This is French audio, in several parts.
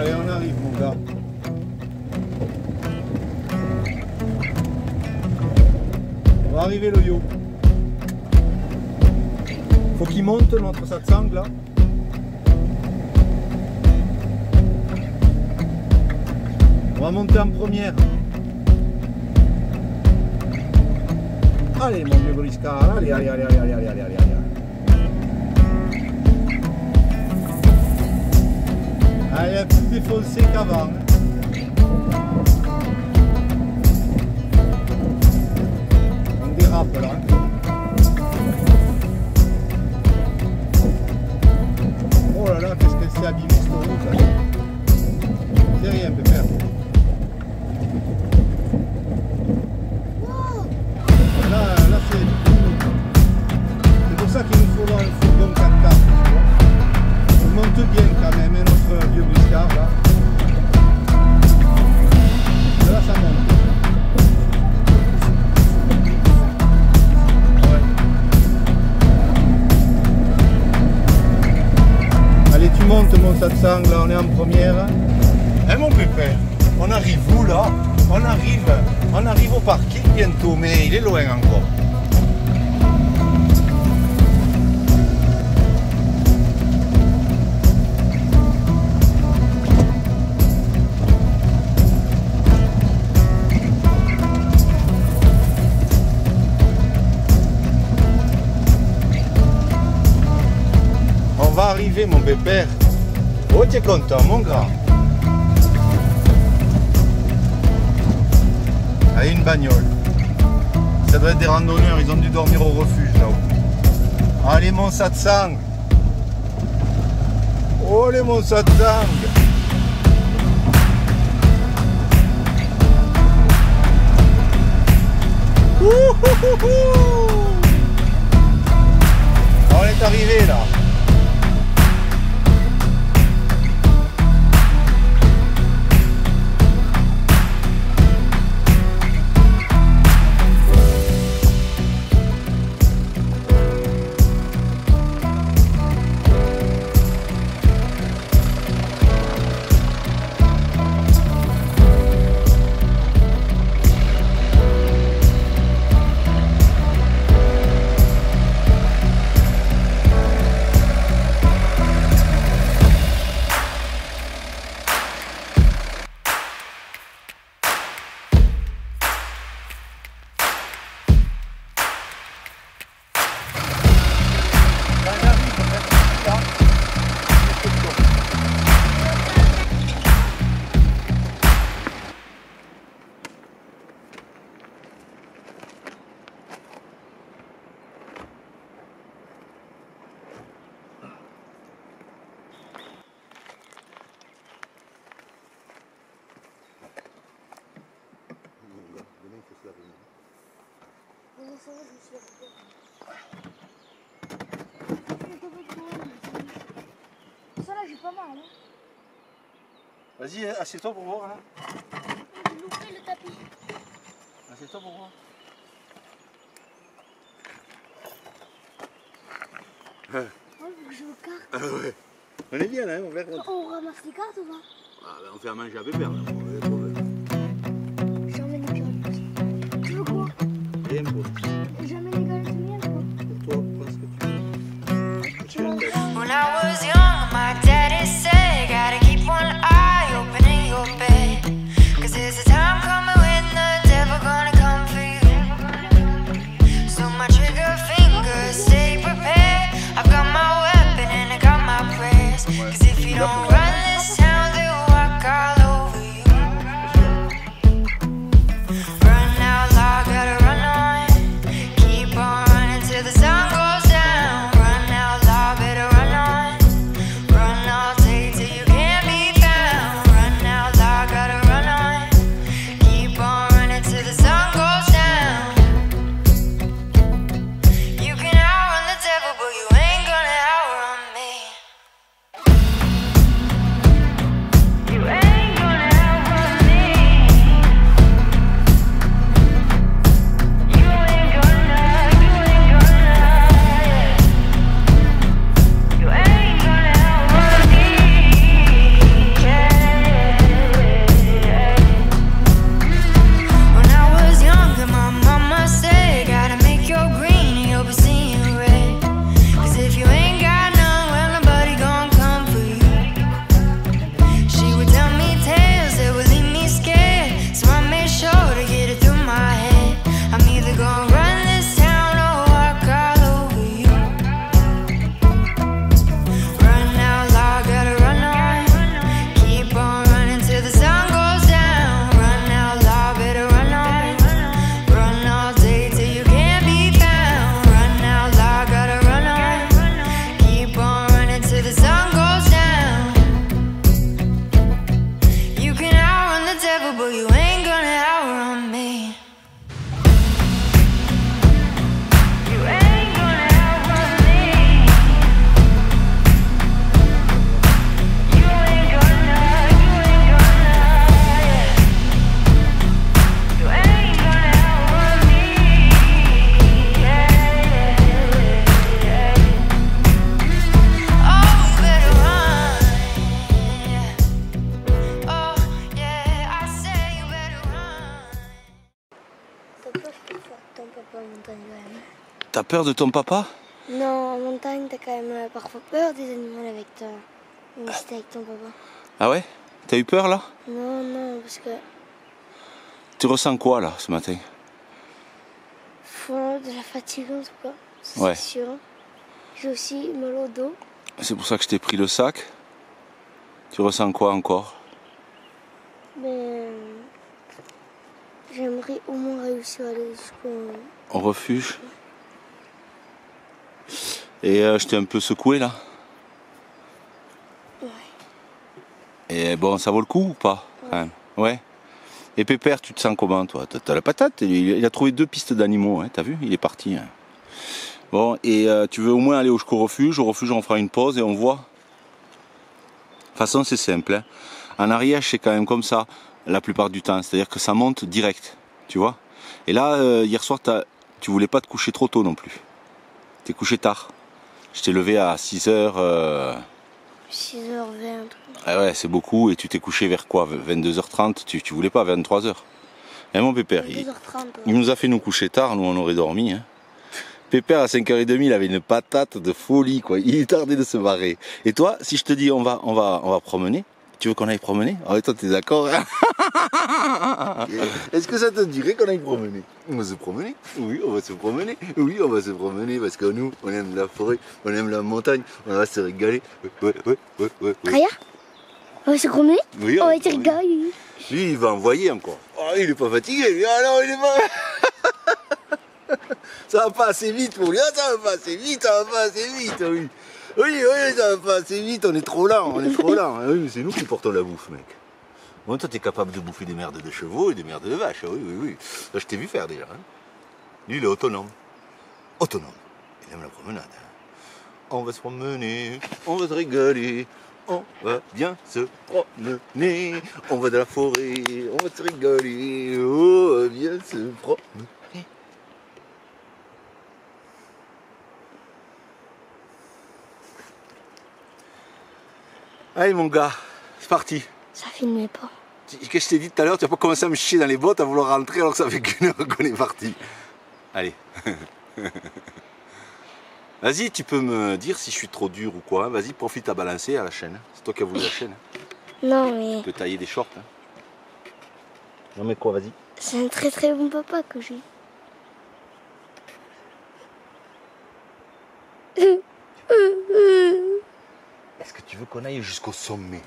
Allez, on arrive, mon gars. On va arriver le yo. Faut qu'il monte notre satsang là. On va monter en première. Allez, mon vieux briscard. Allez, allez, allez, allez, allez, allez, allez, allez. Allez, elle est plus défoncée qu'avant. On dérape là. Oh là là, qu'est-ce qu'elle s'est abîmée cette route là. C'est rien, pépère. Là c'est pour ça qu'il nous faut un fourgon 4x4. On monte bien quand même, hein, notre vieux briscard là. Là ça monte. Ouais. Allez, tu montes mon satsang là, on est en première. Hein mon pépère, on arrive où là? On arrive au parking bientôt, mais il est loin encore. On va arriver mon pépère. Oh, tu es content mon grand? Allez, une bagnole. Ça doit être des randonneurs, ils ont dû dormir au refuge là-haut. Allez mon satsang. Oh les mon satsang. On est arrivé là. Ça là j'ai pas mal hein. Vas-y, assieds-toi pour voir là. J'ai loupé le tapis. Assieds-toi pour voir. Oh, faut que je me carte. Ah ouais. On est bien là, mon verre. On ramasse les cartes ou pas? Ah, ben, on fait à manger à Pépère là. J'emmène les carottes. Tu veux quoi? Rien pour. J'emmène les carottes miennes quoi. Pour toi, prends ce que tu veux. When I was young, my daddy said, gotta keep one eye open in your bed. Cause there's a time coming when the devil gonna come for you. So my trigger fingers, stay prepared. I've got my weapon and I got my prayers. Cause if you don't run this town, they'll walk all over you. T'as peur de ton papa? Non, en montagne, t'as quand même parfois peur des animaux avec toi. Même si t'es avec ton papa. Ah ouais? T'as eu peur là? Non, non, parce que... Tu ressens quoi là ce matin? Faut de la fatigue en tout cas. Ça, Ouais. c'est sûr. J'ai aussi mal au dos. C'est pour ça que je t'ai pris le sac. Tu ressens quoi encore? Mais... J'aimerais au moins réussir à aller jusqu'au... Au refuge? Et je t'ai un peu secoué là? Ouais. Et bon, ça vaut le coup ou pas? Ouais. Ouais. Et Pépère, tu te sens comment toi? T'as la patate? Il a trouvé 2 pistes d'animaux, hein, t'as vu? Il est parti. Hein. Bon, et tu veux au moins aller jusqu'au refuge? Au refuge, on fera une pause et on voit. De toute façon, c'est simple. Hein. En Ariège, c'est quand même comme ça la plupart du temps. C'est-à-dire que ça monte direct, tu vois? Et là, hier soir, tu voulais pas te coucher trop tôt non plus. T'es couché tard. Je t'ai levé à 6h. 6h20. Ah ouais, c'est beaucoup. Et tu t'es couché vers quoi? 22h30? Tu voulais pas 23h? Et mon Pépère, 2h30. il nous a fait nous coucher tard. Nous, on aurait dormi. Hein. Pépère, à 5h30, il avait une patate de folie, quoi. Il est tardé de se barrer. Et toi, si je te dis on va promener, tu veux qu'on aille promener? Ah, toi, t'es d'accord? Hein? Est-ce que ça te dirait qu'on aille promener? On va se promener? Oui, on va se promener. Oui, on va se promener parce que nous, on aime la forêt, on aime la montagne, on va se régaler. Ouais. Raya, on va se promener? Oui, On va te rigoler. Lui, il va envoyer encore. Oh, il est pas fatigué, lui. Ah non, il est pas... Ça va pas assez vite pour lui. Ah, ça va pas assez vite, oui. Oui, ça va pas assez vite, on est trop lent. Ah oui, mais c'est nous qui portons la bouffe, mec. Bon, toi, t'es capable de bouffer des merdes de chevaux et des merdes de vaches. Oui. Là, je t'ai vu faire déjà. Hein. Lui, il est autonome. Il aime la promenade. Hein. On va se promener, on va se régaler. On va bien se promener. On va dans la forêt, on va se régaler. On va bien se promener. Allez mon gars, c'est parti. Ça filmait pas. Qu'est-ce que je t'ai dit tout à l'heure? Tu vas pas commencer à me chier dans les bottes à vouloir rentrer alors que ça fait qu'1 heure qu'on est parti. Allez. Vas-y, tu peux me dire si je suis trop dur ou quoi. Vas-y, profite à balancer à la chaîne. C'est toi qui as voulu la chaîne. Non, mais... Tu peux tailler des shorts. Hein. Non mais quoi, vas-y. C'est un très très bon papa que j'ai. Est-ce que tu veux qu'on aille jusqu'au sommet?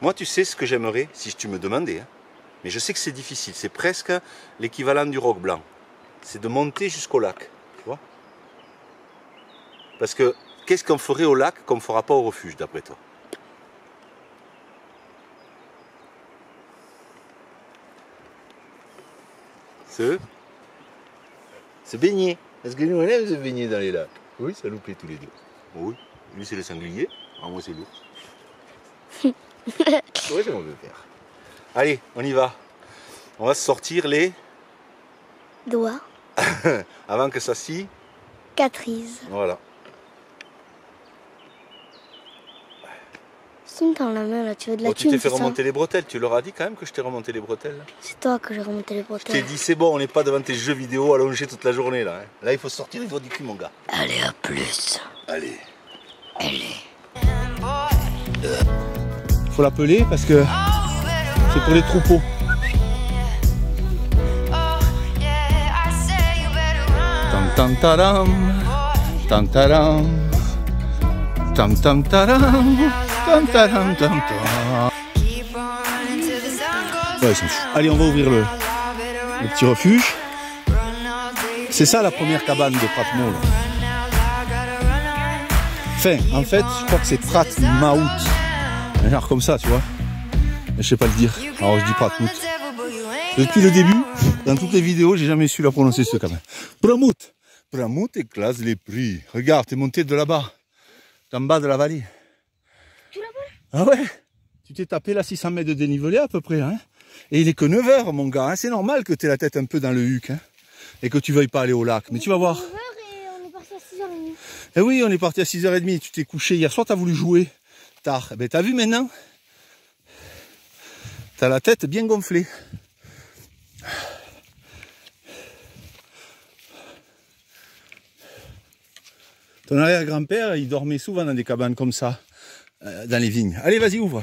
Moi, tu sais ce que j'aimerais si tu me demandais. Hein. Mais je sais que c'est difficile. C'est presque l'équivalent du roc blanc. C'est de monter jusqu'au lac. Tu vois? Parce que qu'est-ce qu'on ferait au lac qu'on ne fera pas au refuge, d'après toi? Se baigner. Parce que nous, on aime se baigner dans les lacs. Oui, ça nous plaît tous les deux. Oui. Lui, c'est le sanglier. Ah, moi, c'est l'ours. Oui, c'est mon père. Allez, on y va. On va sortir les... Doigts. Avant que ça s'y... Catrise. Voilà. Si tu me tends la main là, tu veux de la Oh, tu t'es thune, fait c'est ça? remonter les bretelles. Tu leur as dit quand même que je t'ai remonté les bretelles là? C'est toi que j'ai remonté les Je t'ai bretelles. dit, c'est bon, on n'est pas devant tes jeux vidéo allongés toute la journée là. Hein. Là, il faut sortir, il faut du cul, mon gars. Allez, à plus. Allez. Allez. Faut l'appeler parce que c'est pour les troupeaux. Tam tam taram, tam taram, tam tam taram, tam taram tam tam. Ouais, ils s'en foutent. Allez, on va ouvrir le petit refuge. C'est ça la première cabane de Pratmo. Là. Enfin, en fait, je crois que c'est Pratmout. Genre comme ça, tu vois. Mais je sais pas le dire. Alors je dis Pratmout. Depuis le début, dans toutes les vidéos, j'ai jamais su la prononcer ce cabane. Pratmout. Pratmout éclase les prix. Regarde, t'es monté de là-bas. D'en bas de la vallée. Tu l'as pas? Ah ouais? Tu t'es tapé là 600 mètres de dénivelé à peu près, hein? Et il est que 9 h, mon gars. Hein? C'est normal que tu aies la tête un peu dans le huc, hein? Et que tu veuilles pas aller au lac. Mais tu vas voir. 9 h et on est parti à 6h30. Eh oui, on est parti à 6h30. Tu t'es couché hier soir, tu as voulu jouer tard. Eh ben, t'as vu maintenant? T'as la tête bien gonflée. Ton arrière-grand-père, il dormait souvent dans des cabanes comme ça, dans les vignes. Allez, vas-y, ouvre.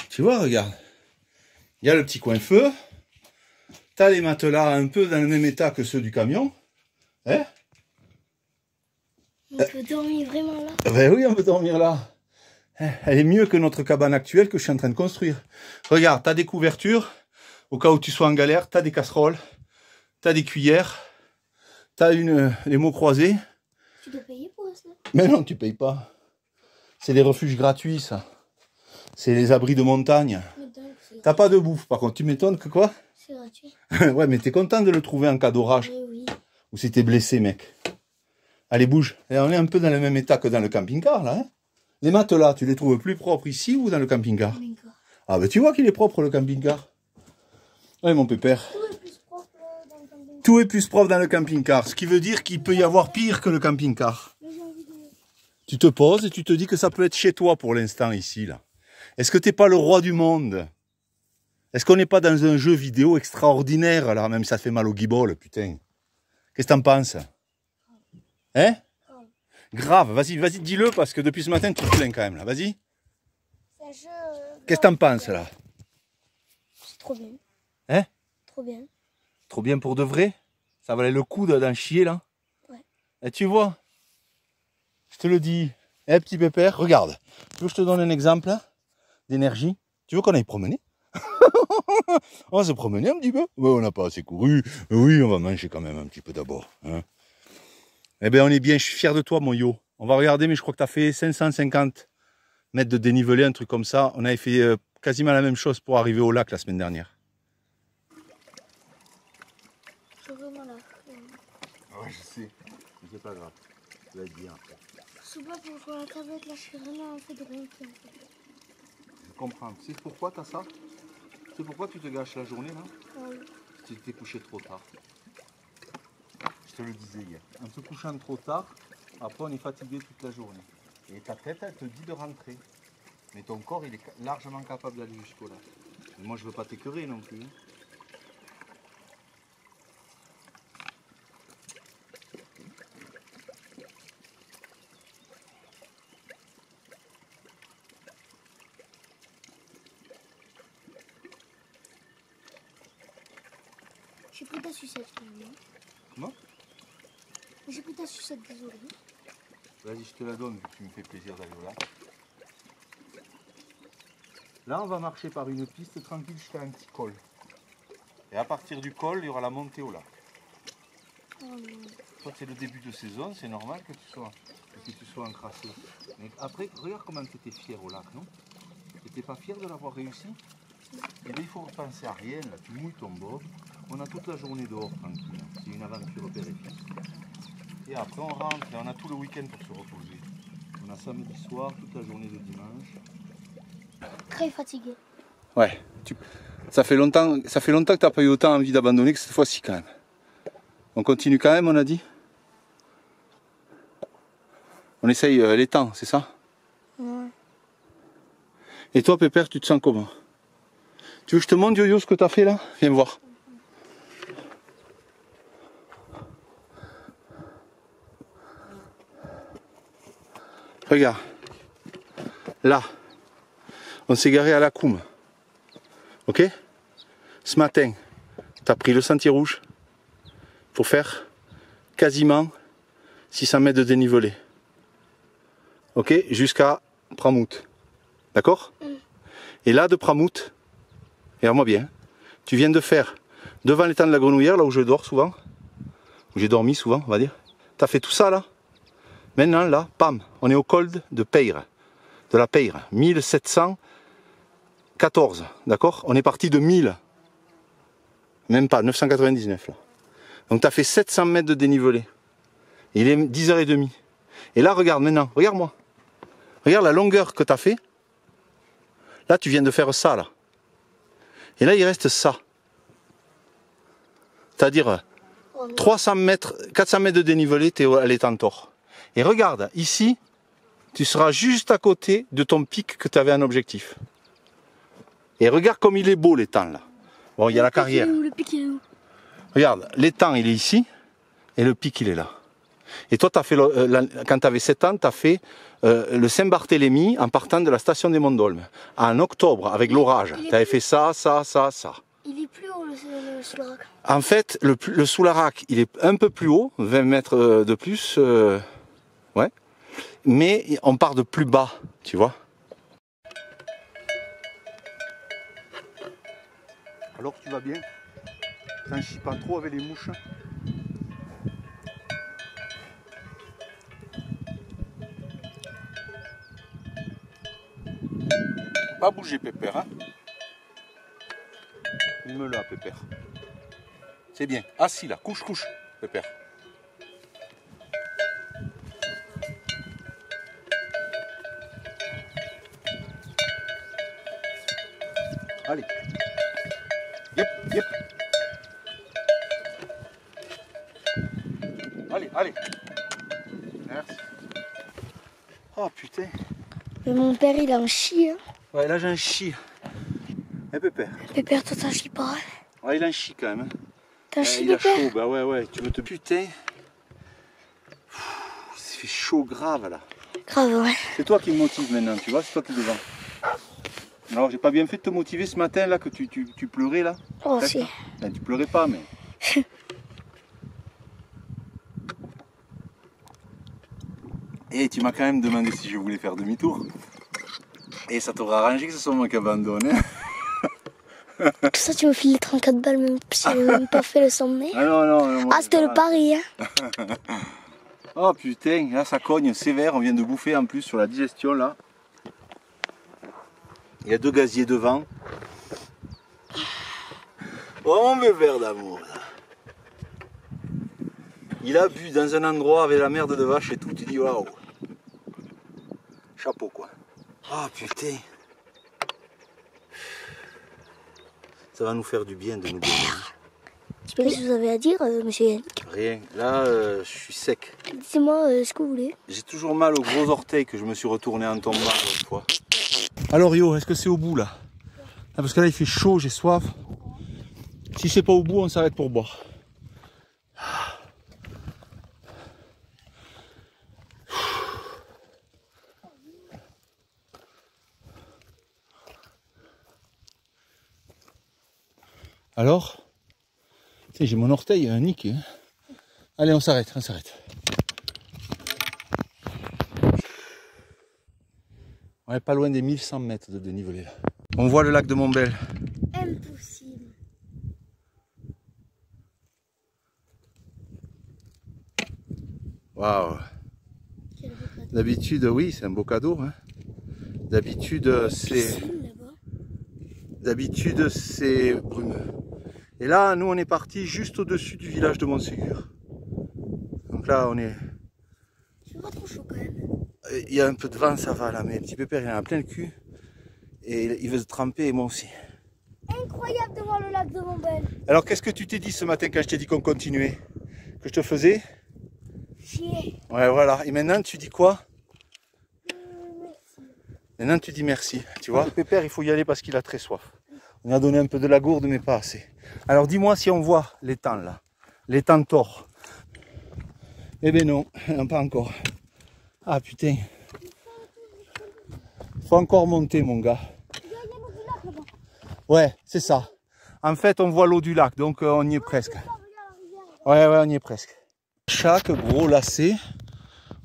Tu vois, regarde. Il y a le petit coin feu. Tu as les matelas un peu dans le même état que ceux du camion. Hein? On peut dormir vraiment là. Ben oui, on peut dormir là. Elle est mieux que notre cabane actuelle que je suis en train de construire. Regarde, tu as des couvertures. Au cas où tu sois en galère, tu as des casseroles. Tu as des cuillères. Tu as les mots croisés. Tu dois payer pour ça? Mais non, tu payes pas. C'est les refuges gratuits, ça. C'est les abris de montagne. T'as pas de bouffe, par contre. Tu m'étonnes que quoi? C'est gratuit. Ouais, mais t'es content de le trouver en cas d'orage. Oui. Ou si t'es blessé, mec. Allez, bouge. Et on est un peu dans le même état que dans le camping-car, là. Hein, les matelas, tu les trouves plus propres ici ou dans le camping-car? Ah, ben tu vois qu'il est propre, le camping-car. Oui, mon pépère. Tout est plus propre dans le camping-car. Tout est plus propre dans le camping-car. Ce qui veut dire qu'il peut y avoir pire que le camping-car. Tu te poses et tu te dis que ça peut être chez toi pour l'instant, ici, là. Est-ce que t'es pas le roi du monde? Est-ce qu'on n'est pas dans un jeu vidéo extraordinaire, là? Même si ça fait mal au guibole, putain. Qu'est-ce que t'en penses? Hein? Grave, vas-y, dis-le, parce que depuis ce matin, tu te plains quand même, là. Vas-y. C'est un jeu... Qu'est-ce que t'en penses, là? C'est trop bien. Hein? Trop bien. Trop bien pour de vrai? Ça valait le coup d'en chier, là? Ouais. Et tu vois? Je te le dis. Eh, petit pépère, regarde. Tu veux que je te donne un exemple, hein, d'énergie? Tu veux qu'on aille promener? On va se promener un petit peu? Ouais, on n'a pas assez couru. Oui, on va manger quand même un petit peu d'abord. Hein. Eh bien, on est bien. Je suis fier de toi, mon yo. On va regarder, mais je crois que tu as fait 550 mètres de dénivelé, un truc comme ça. On avait fait quasiment la même chose pour arriver au lac la semaine dernière. Je veux vraiment là. Ouais, je sais. Mais c'est pas grave. Tu vas être bien après. Je sais pas pourquoi la tablette là, je suis vraiment en fait de rien. Je comprends. Tu sais pourquoi tu as ça? Tu sais pourquoi tu te gâches la journée, là? Oui. Tu t'es couché trop tard. Je te le disais hier. En se couchant trop tard, après on est fatigué toute la journée. Et ta tête, elle te dit de rentrer. Mais ton corps, il est largement capable d'aller jusqu'au là. Moi, je veux pas t'écœurer non plus. J'ai pris ta sucette finalement. Comment? J'ai pris ta sucette, désolé. Vas-y, je te la donne, vu que tu me fais plaisir d'aller au lac. Là, on va marcher par une piste tranquille jusqu'à un petit col. Et à partir du col, il y aura la montée au lac. Oh non. Toi, c'est le début de saison, c'est normal que tu sois encrassé. Mais après, regarde comment tu étais fier au lac, non? Tu n'étais pas fier de l'avoir réussi? Et bien, il faut penser à rien, là. Tu mouilles ton bob. On a toute la journée dehors, tranquille. C'est une aventure père et fils. Et après, on rentre et on a tout le week-end pour se reposer. On a samedi soir, toute la journée de dimanche. Très fatigué. Ouais. Ça fait longtemps que tu n'as pas eu autant envie d'abandonner que cette fois-ci, quand même. On continue quand même, on a dit? On essaye les temps, c'est ça? Ouais. Et toi, Pépère, tu te sens comment? Tu veux que je te montre, Yo-Yo, ce que tu as fait là? Viens voir. Regarde. Là. On s'est garé à la Coum. Ok? Ce matin, tu as pris le sentier rouge pour faire quasiment 600 mètres de dénivelé. Ok? Jusqu'à Pramout. D'accord? Et là, de Pramout, regarde-moi bien, tu viens de faire devant l'étang de la Grenouillère, là où je dors souvent, où j'ai dormi souvent, on va dire. Tu as fait tout ça là. Maintenant, là, pam, on est au col de Peyre, de la Peyre, 1714, d'accord? On est parti de 1000, même pas, 999 là. Donc tu as fait 700 mètres de dénivelé. Il est 10h30. Et là, regarde maintenant, regarde-moi. Regarde la longueur que tu as fait. Là, tu viens de faire ça, là. Et là, il reste ça. C'est-à-dire 300 mètres, 400 mètres de dénivelé, tu es à l'étang Thor. Et regarde, ici, tu seras juste à côté de ton pic que tu avais en objectif. Et regarde comme il est beau l'étang là. Bon, il y a la carrière. Le pic il est où? Regarde, l'étang il est ici et le pic il est là. Et toi, quand tu avais 7 ans, tu as fait le Saint-Barthélemy en partant de la station des Monts-d'Olme. En octobre, avec l'orage, tu avais fait ça. Il est plus haut le Soularac. En fait, le Soularac, il est un peu plus haut, 20 mètres de plus. Ouais. Mais on part de plus bas, tu vois. Alors tu vas bien? T'en chies pas trop avec les mouches? Pas bouger Pépère, hein? Filme là Pépère. C'est bien. Assis là, couche, Pépère. Allez. Yep. Allez. Merci. Oh putain. Mais mon père il a un chi. Hein. Ouais, là j'ai un chi. Eh Pépère. Pépère, toi t'as un chi pareil. Ouais, il a un chi quand même. Hein. T'as un chi, il a Pépère? chaud, bah ouais. Tu veux te putain. Il fait chaud grave là. Grave, ouais. C'est toi qui me motive maintenant, tu vois, c'est toi qui es devant. Alors j'ai pas bien fait de te motiver ce matin là, que tu pleurais là. Oh si. Ben, tu pleurais pas mais. Et tu m'as quand même demandé si je voulais faire demi-tour. Et ça t'aura arrangé que ce soit moi qui abandonne. Hein. Tout ça tu me files les 34 balles même si j'avais même pas fait le sommet. Ah non. Ah c'était le pari hein. Oh putain, là ça cogne sévère, on vient de bouffer en plus sur la digestion là. Il y a 2 gaziers devant. Oh mon verre d'amour. Il a bu dans un endroit avec la merde de vache et tout, tu dis waouh. Chapeau quoi. Oh putain. Ça va nous faire du bien de nous donner. Je sais pas ce que vous avez à dire, monsieur Yannick. Rien, là je suis sec. Dites-moi ce que vous voulez. J'ai toujours mal aux gros orteils que je me suis retourné en tombant une fois. Alors Yo, est-ce que c'est au bout là? Parce que là il fait chaud, j'ai soif. Si c'est pas au bout, on s'arrête pour boire. Alors, j'ai mon orteil niqué. Hein. Allez, on s'arrête. On est pas loin des 1100 mètres de dénivelé là. On voit le lac de Montbel. Impossible. Waouh. D'habitude, oui, c'est un beau cadeau. Hein. D'habitude, c'est brumeux. Et là, nous, on est parti juste au-dessus du village de Montségur. Donc là, on est... C'est pas trop chaud quand même. Il y a un peu de vent, ça va là, mais petit Pépère, il en a plein le cul. Et il veut se tremper, et moi aussi. Incroyable de voir le lac de Montbel. Alors, qu'est-ce que tu t'es dit ce matin quand je t'ai dit qu'on continuait? Que je te faisais? Chier. Ouais, voilà. Et maintenant, tu dis quoi? Merci. Maintenant, tu dis merci. Tu vois, Pépère, il faut y aller parce qu'il a très soif. On a donné un peu de la gourde, mais pas assez. Alors, dis-moi si on voit l'étang là. L'étang Thor. Eh ben non, pas encore. Ah putain. Faut encore monter, mon gars. Ouais, c'est ça. En fait, on voit l'eau du lac, donc on y est presque. Ouais, on y est presque. Chaque gros lacet,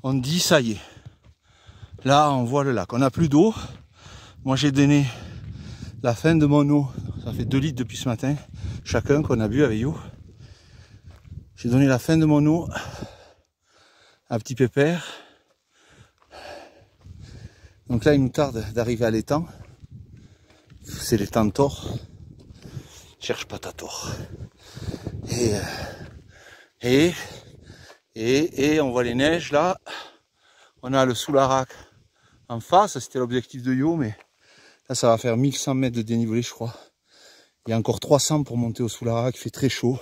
on dit ça y est. Là, on voit le lac. On n'a plus d'eau. Moi, j'ai donné la fin de mon eau. Ça fait 2 litres depuis ce matin. Chacun qu'on a bu avec You. J'ai donné la fin de mon eau à petit Pépère. Donc là, il nous tarde d'arriver à l'étang. C'est l'étang Thor. Cherche pas ta Thor. Et on voit les neiges là. On a le Soularac en face. C'était l'objectif de Yo, mais là, ça va faire 1100 mètres de dénivelé, je crois. Il y a encore 300 pour monter au Soularac. Il fait très chaud.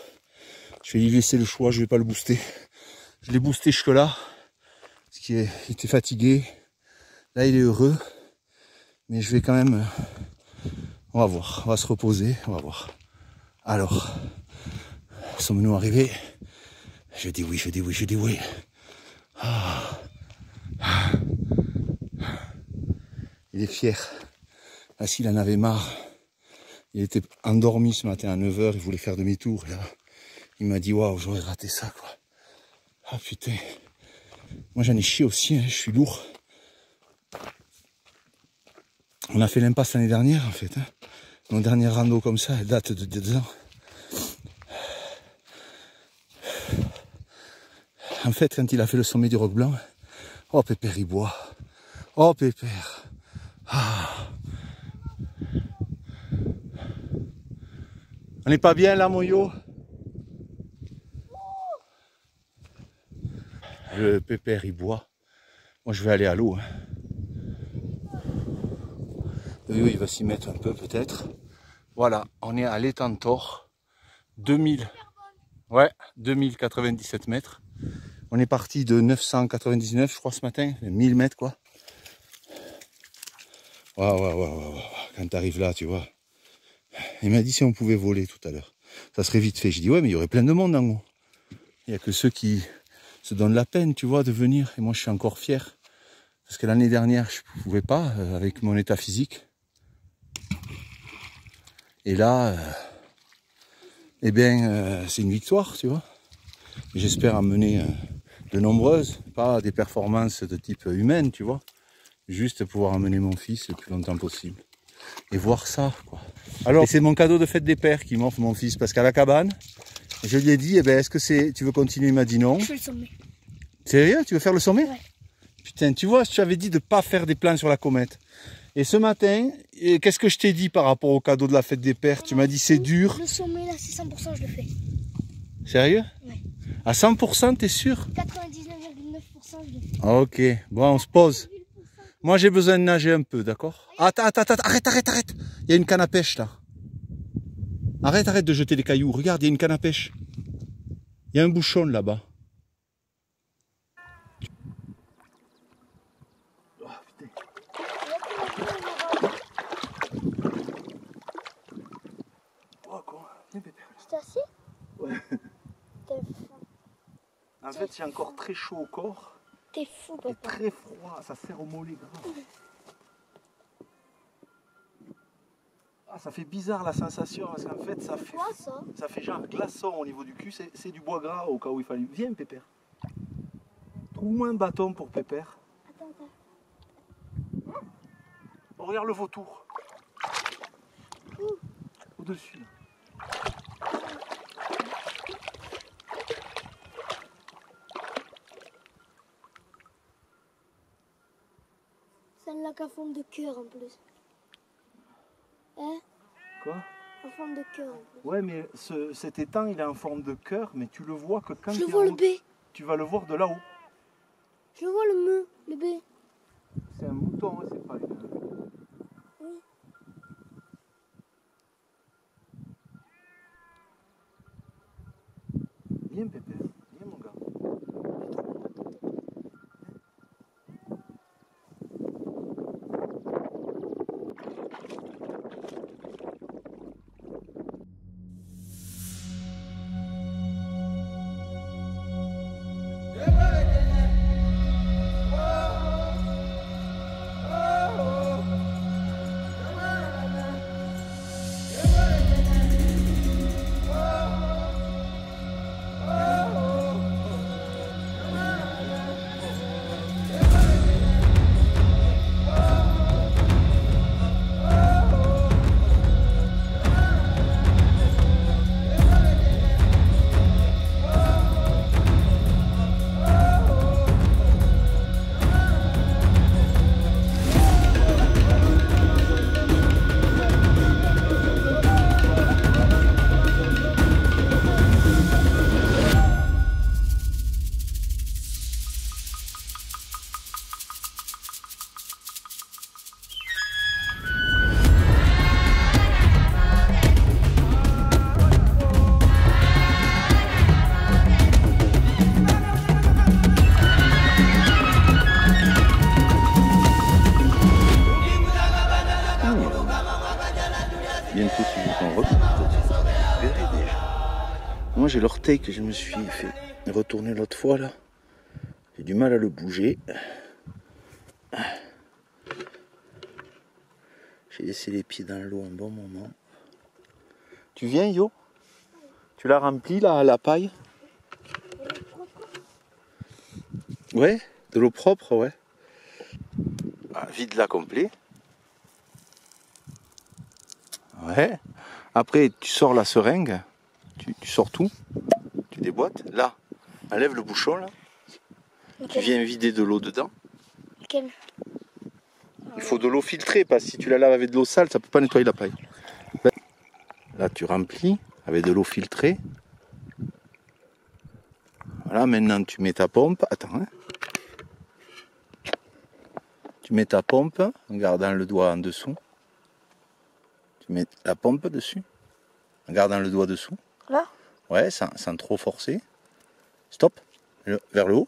Je vais lui laisser le choix. Je vais pas le booster. Je l'ai boosté jusque là. Parce qu'il était fatigué. Là, il est heureux. Mais je vais quand même... On va voir. On va se reposer. On va voir. Alors, sommes-nous arrivés? Je dis oui, je dis oui, je dis oui. Ah. Il est fier. Ah, s'il en avait marre. Il était endormi ce matin à 9 h, il voulait faire demi-tour. Là. Il m'a dit, waouh, j'aurais raté ça, quoi. Ah putain. Moi j'en ai chié aussi, hein, je suis lourd. On a fait l'impasse l'année dernière, en fait. Hein. Mon dernier rando comme ça, elle date de 2 ans. En fait, quand il a fait le sommet du Roc Blanc, oh Pépère, il boit. Oh Pépère. Ah. On n'est pas bien là, mon yo? Le Pépère, il boit. Moi, je vais aller à l'eau. Hein. Oui, il va s'y mettre un peu, peut-être. Voilà, on est à l'Étang-Thor. 2097 mètres. On est parti de 999, je crois, ce matin. 1000 mètres, quoi. Waouh. Quand tu arrives là, tu vois. Il m'a dit si on pouvait voler tout à l'heure. Ça serait vite fait. J'ai dit ouais, mais il y aurait plein de monde en haut. Il n'y a que ceux qui se donnent la peine, tu vois, de venir. Et moi, je suis encore fier. Parce que l'année dernière, je ne pouvais pas, avec mon état physique. Et là, eh bien, c'est une victoire, tu vois. J'espère amener de nombreuses, pas des performances de type humaine, tu vois. Juste pouvoir amener mon fils le plus longtemps possible. Et voir ça, quoi. Alors, c'est mon cadeau de fête des pères qui m'offre mon fils, parce qu'à la cabane, je lui ai dit, eh ben, est-ce que tu veux continuer? Il m'a dit non. Je fais le sommet. Sérieux? Tu veux faire le sommet? Ouais. Putain, tu vois, je t'avais dit de ne pas faire des plans sur la comète. Et ce matin, qu'est-ce que je t'ai dit par rapport au cadeau de la fête des pères? Tu m'as dit c'est dur. Le sommet, là, c'est 100%, je le fais. Sérieux? Ouais. À 100%, t'es sûr? 99,9%, je le fais. Ok, bon, on se pose. Moi, j'ai besoin de nager un peu, d'accord? Attends, arrête. Il y a une canne à pêche, là. Arrête de jeter des cailloux. Regarde, il y a une canne à pêche. Il y a un bouchon, là-bas. Je t'ai assis? Ouais. T'es fou. En fait, c'est encore très chaud au corps. T'es fou, Et papa. très froid, ça sert au mollet grave. Ah, ça fait bizarre la sensation, parce qu'en fait, ça fait, Quoi, ça? ça fait genre glaçon au niveau du cul. C'est du bois gras au cas où il fallait. Viens, Pépère. Trouve-moi un bâton pour Pépère. Attends. Oh, regarde le vautour. Au-dessus. C'est un lac en forme de cœur en plus. Hein? Quoi? En forme de cœur en plus. Ouais, mais cet étang, il est en forme de cœur, mais tu le vois que quand Je tu le vois le B. tu vas le voir de là-haut. Je le vois le B. C'est un mouton, hein, c'est pas une... Oui. Viens, Pépère. Viens, mon gars. Moi j'ai l'orteil que je me suis fait retourner l'autre fois là. J'ai du mal à le bouger. J'ai laissé les pieds dans l'eau un bon moment. Tu viens Yo? Tu l'as rempli la paille? Ouais, de l'eau propre, ouais. Ah, vide-la complet. Ouais. Après, tu sors la seringue. Tu sors tout. Tu déboîtes. Là, enlève le bouchon là. Ok. Tu viens vider de l'eau dedans. Quel? Il faut de l'eau filtrée parce que si tu la laves avec de l'eau sale, ça peut pas nettoyer la paille. Là, tu remplis avec de l'eau filtrée. Voilà, maintenant tu mets ta pompe. Attends, hein. Tu mets ta pompe en gardant le doigt en dessous. Tu mets la pompe dessus en gardant le doigt dessous. Là? Ouais, sans trop forcer. Stop. Vers le haut.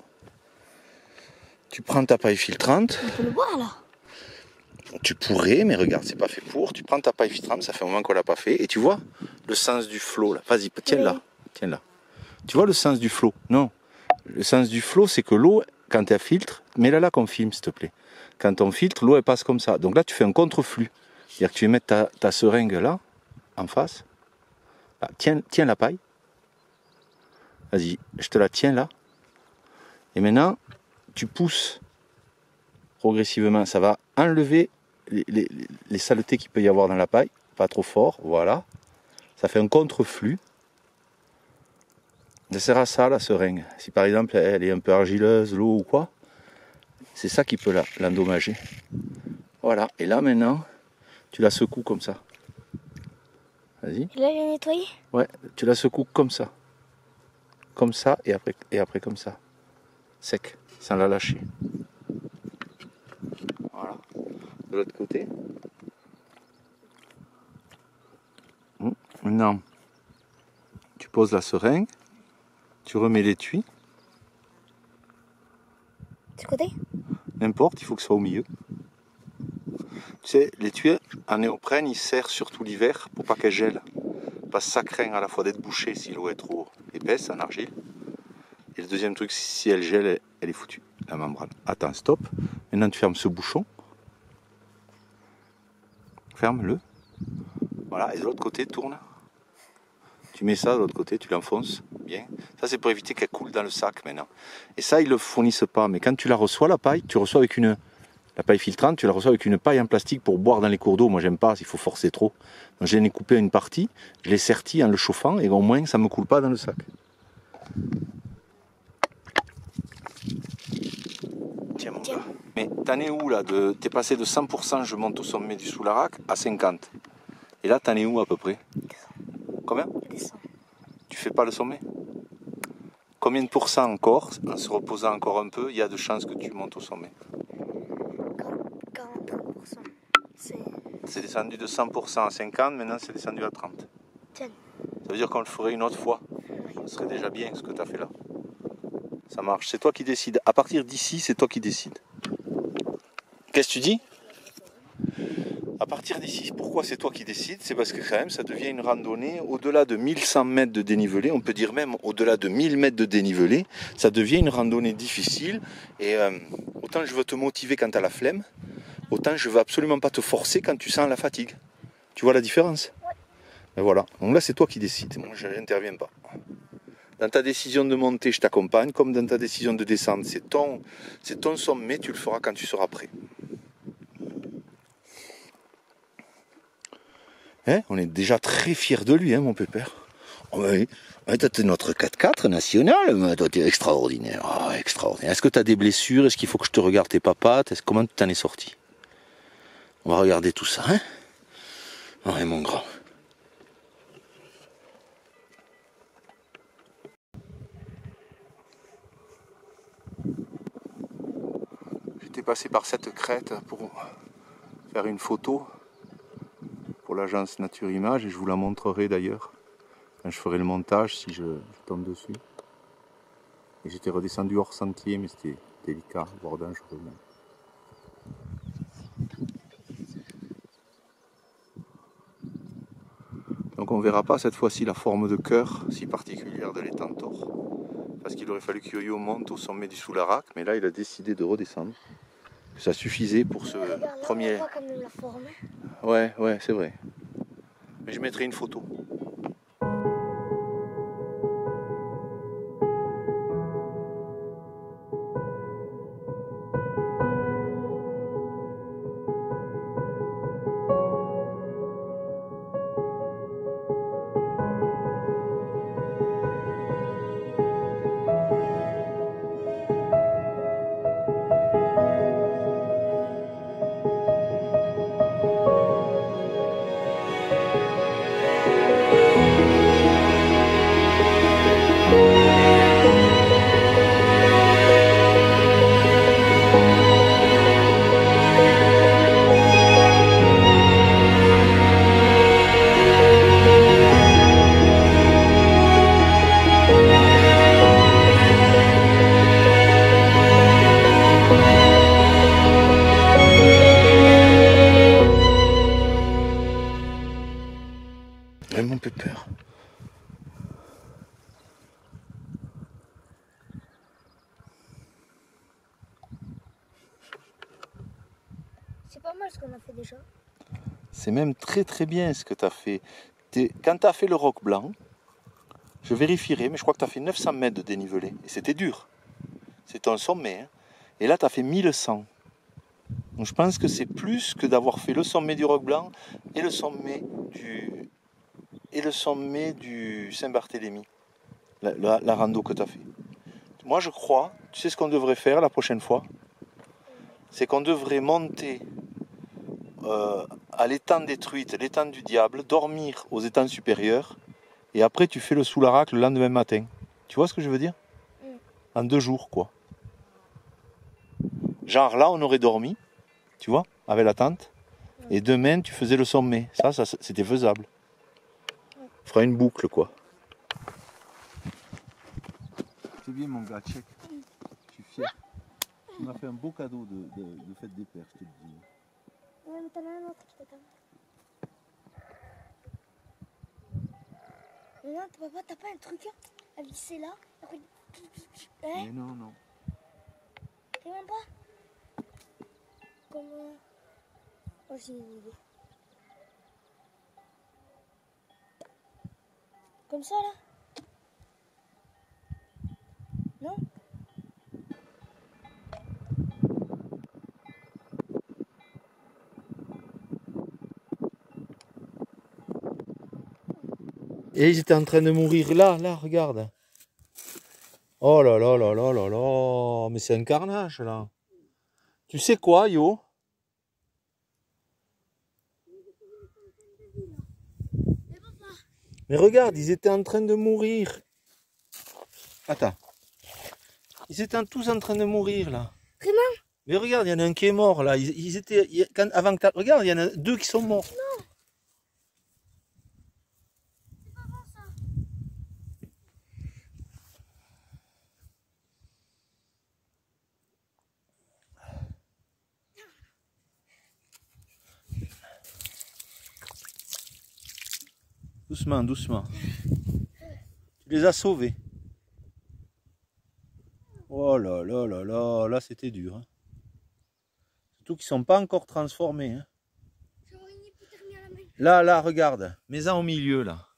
Tu prends ta paille filtrante. On peut le boire là. Tu pourrais, mais regarde, c'est pas fait pour. Tu prends ta paille filtrante, ça fait un moment qu'on l'a pas fait. Et tu vois le sens du flot là. Vas-y, tiens-la. Oui. Tiens-la. Tu vois le sens du flot? Non. Le sens du flot, c'est que l'eau, quand elle filtre, mets-la là qu'on filme, s'il te plaît. Quand on filtre, l'eau elle passe comme ça. Donc là, tu fais un contre-flux. C'est-à-dire que tu vas mettre ta seringue là, en face. Là, tiens la paille. Vas-y, je te la tiens là. Et maintenant, tu pousses progressivement. Ça va enlever les saletés qu'il peut y avoir dans la paille. Pas trop fort, voilà. Ça fait un contre-flux. Ça sert à ça la seringue. Si par exemple elle est un peu argileuse, l'eau ou quoi, c'est ça qui peut l'endommager. Voilà. Et là maintenant, tu la secoues comme ça. Vas-y. Et là, il est nettoyé? Ouais, tu la secoues comme ça. Comme ça et après comme ça. Sec, sans la lâcher. Voilà. De l'autre côté. Maintenant, tu poses la seringue. Tu remets l'étui. Du côté? N'importe, il faut que ce soit au milieu. Tu sais, l'étui en néoprène, il sert surtout l'hiver pour pas qu'elle gèle. Parce que ça craint à la fois d'être bouché si l'eau est trop épaisse en argile. Et le deuxième truc, si elle gèle, elle est foutue, la membrane. Attends, stop. Maintenant, tu fermes ce bouchon. Ferme-le. Voilà, et de l'autre côté, tourne. Tu mets ça de l'autre côté, tu l'enfonces bien. Ça, c'est pour éviter qu'elle coule dans le sac maintenant. Et ça, ils ne le fournissent pas. Mais quand tu la reçois, la paille, tu reçois avec la paille filtrante, tu la reçois avec une paille en plastique pour boire dans les cours d'eau. Moi, j'aime pas, il faut forcer trop. Donc, je l'ai coupé une partie, je l'ai serti en le chauffant et au moins, ça ne me coule pas dans le sac. Tiens, mon gars. Mais t'en es où là? T'es passé de 100%, je monte au sommet du Soularac, à 50%. Et là, t'en es où à peu près? Combien? Descends. Tu fais pas le sommet? Combien de pourcents encore, en se reposant encore un peu, il y a de chances que tu montes au sommet? 43%. C'est descendu de 100% à 50%, maintenant c'est descendu à 30%. Tiens. Ça veut dire qu'on le ferait une autre fois. Ce serait déjà bien ce que tu as fait là. Ça marche, c'est toi qui décides. À partir d'ici, c'est toi qui décides. Qu'est-ce que tu dis? À partir d'ici, pourquoi c'est toi qui décides? C'est parce que quand même ça devient une randonnée au-delà de 1100 mètres de dénivelé, on peut dire même au-delà de 1000 mètres de dénivelé, ça devient une randonnée difficile et autant je veux te motiver quand tu as la flemme, autant je veux absolument pas te forcer quand tu sens la fatigue. Tu vois la différence? Ouais. Et voilà, donc là c'est toi qui décides, moi je n'interviens pas. Dans ta décision de monter, je t'accompagne, comme dans ta décision de descendre, c'est ton sommet, tu le feras quand tu seras prêt. Hein, on est déjà très fiers de lui, hein, mon pépère. Oh, oui. Toi, t'es notre 4x4 national, toi, t'es extraordinaire. Oh, extraordinaire. Est-ce que t'as des blessures? Est-ce qu'il faut que je te regarde tes papates? Comment tu t'en es sorti? On va regarder tout ça, hein? Ouais, mon grand. J'étais passé par cette crête pour faire une photo pour l'agence Nature Image et je vous la montrerai d'ailleurs quand je ferai le montage si je tombe dessus. Et j'étais redescendu hors sentier mais c'était délicat, voire dangereux même. Donc on verra pas cette fois-ci la forme de cœur si particulière de l'étang Thor. Parce qu'il aurait fallu que Yo-Yo monte au sommet du Soularac, mais là il a décidé de redescendre. Ça suffisait pour ce Regarde, là, premier... on voit quand même la forme. Ouais, c'est vrai. Mais je mettrai une photo. Vraiment pépère. C'est pas mal ce qu'on a fait déjà. C'est même très très bien ce que tu as fait. Quand tu as fait le roc blanc, je vérifierai, mais je crois que tu as fait 900 mètres de dénivelé. Et c'était dur. C'était un sommet. Hein. Et là, tu as fait 1100. Donc je pense que c'est plus que d'avoir fait le sommet du roc blanc et le sommet du Saint-Barthélemy. La rando que tu as fait. Moi, je crois, tu sais ce qu'on devrait faire la prochaine fois? C'est qu'on devrait monter à l'étang des Truites, l'étang du Diable, dormir aux étangs supérieurs, et après tu fais le Soularac le lendemain matin. Tu vois ce que je veux dire? En 2 jours, quoi. Genre là, on aurait dormi, tu vois, avec la tente, et demain, tu faisais le sommet. Ça c'était faisable. On fera une boucle, quoi. C'est bien, mon gars, check. Je suis fier. Tu m'as fait un beau cadeau de fête des pères, je te le dis. Ouais, mais t'en as un autre qui t'attend. Mais non, t'as pas un truc à visser là? Après... Mais non. Vraiment pas? Comment? Oh, j'ai une idée. Comme ça là? Non? Et ils étaient en train de mourir là, regarde. Oh là là là là là là, mais c'est un carnage là. Tu sais quoi, Yo? Mais regarde, ils étaient en train de mourir. Attends. Ils étaient tous en train de mourir là. Vraiment? Mais regarde, il y en a un qui est mort là. Ils étaient. Avant que regarde, il y en a 2 qui sont morts. Non. C'est pas bon ça. Doucement, doucement. Tu les as sauvés. Oh là là là là, là c'était dur. Hein. Surtout qu'ils ne sont pas encore transformés. Hein. Là, regarde. Mets-en au milieu là.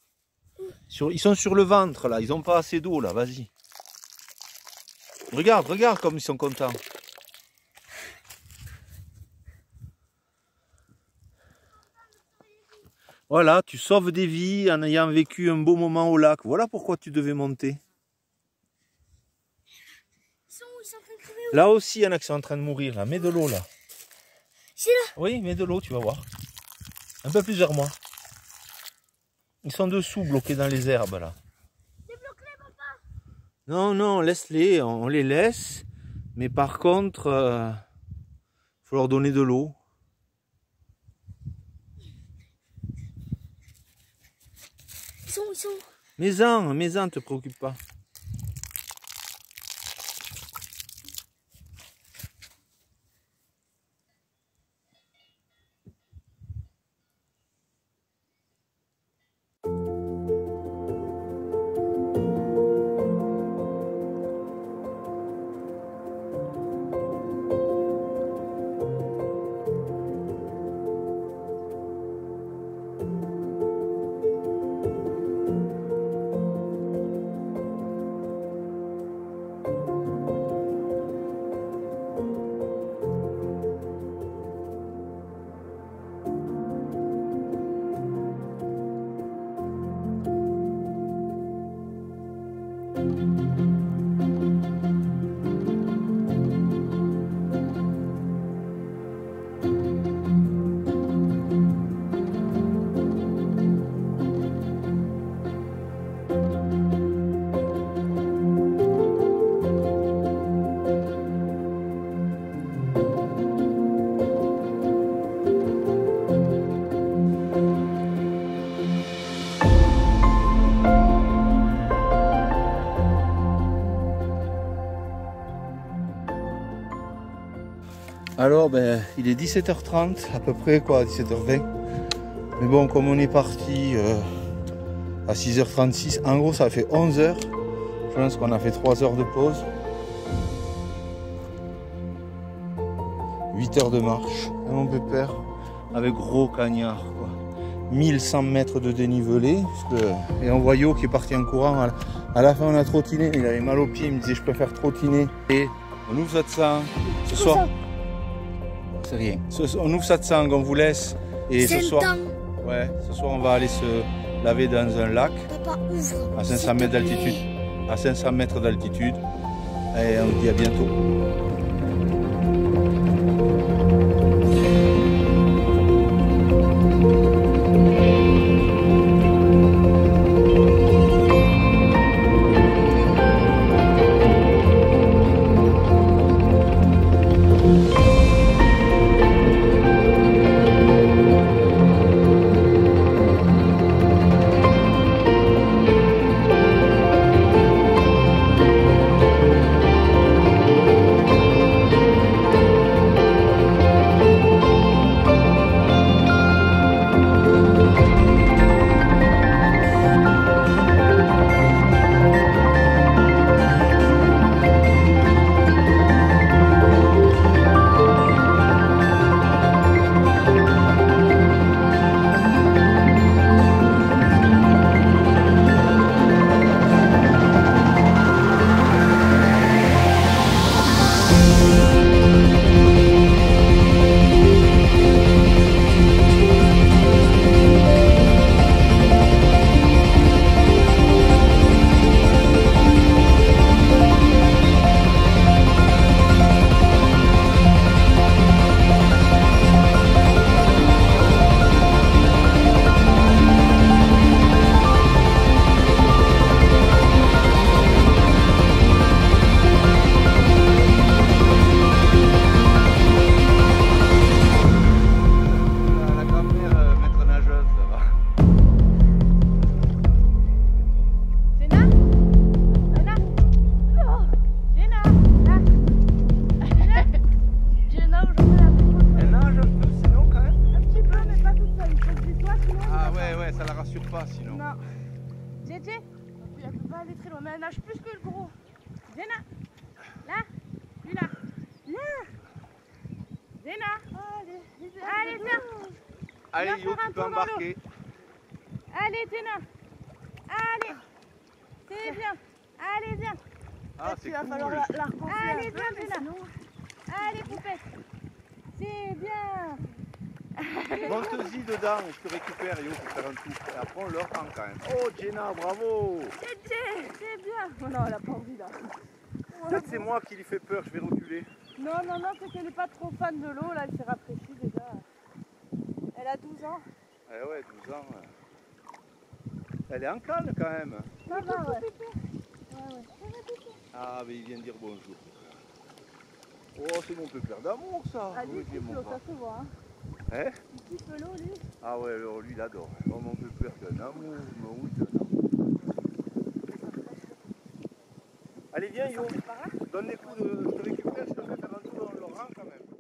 Ils sont sur le ventre là, ils n'ont pas assez d'eau là, vas-y. Regarde comme ils sont contents. Voilà, tu sauves des vies en ayant vécu un beau moment au lac. Voilà pourquoi tu devais monter. Ils sont en train de crever. Là aussi, il y en a qui sont en train de mourir. Là. Mets de l'eau là. C'est là. Oui, mets de l'eau, tu vas voir. Un peu plus vers moi. Ils sont dessous, bloqués dans les herbes là. Débloque-les, papa. Non, laisse-les, on les laisse. Mais par contre, faut leur donner de l'eau. Ils sont. Mets-en, te préoccupe pas. Alors ben il est 17h30 à peu près quoi, 17h20. Mais bon, comme on est parti à 6h36, en gros ça fait 11h. Je pense qu'on a fait 3 heures de pause. 8 heures de marche. Et mon pépère avec gros cagnard quoi. 1100 mètres de dénivelé. Et un voyou qui est parti en courant. À la fin on a trottiné, il avait mal aux pieds, il me disait je préfère trottiner. Et on ouvre ça de ça ce soir. C'est rien. On ouvre ça de sang, on vous laisse. Et ce soir, ouais, ce soir on va aller se laver dans un lac. Papa, ouvre. À 500 mètres d'altitude. À 500 mètres d'altitude. Et on vous dit à bientôt. Sinon. Non. JJ, elle peut pas aller très loin, mais elle nage plus que le gros. Zéna, là, lui là, là. Zéna, allez, viens. Allez, Yo, tu peux embarquer. Allez, Zéna, allez, c'est bien. Allez, viens. Ah, c'est cool. Allez, viens, Zéna. Allez, poupette. C'est bien. Monte-y dedans, je te récupère Yo pour faire un tour. Et après on le reprend quand même. Oh Jenna, bravo. C'est bien. Oh non, elle a pas envie là. Peut-être c'est moi qui lui fais peur, je vais reculer. Non, c'est qu'elle n'est pas trop fan de l'eau, là, elle s'est rafraîchie déjà. Elle a 12 ans. Eh ouais, 12 ans. Elle est en canne quand même. Ça va, ouais. Ah, mais il vient de dire bonjour. Oh, c'est mon pépère d'amour ça. Ah, lui, il mon ça se voit. Hein. Hein? Il kiffe l'eau, lui. Ah ouais, alors lui il adore. Oh, mon pépère d'un amour, mon d'un amour. Allez, viens Yo, donne les coups de... Je te récupère, je te fais faire un tour dans le rang quand même.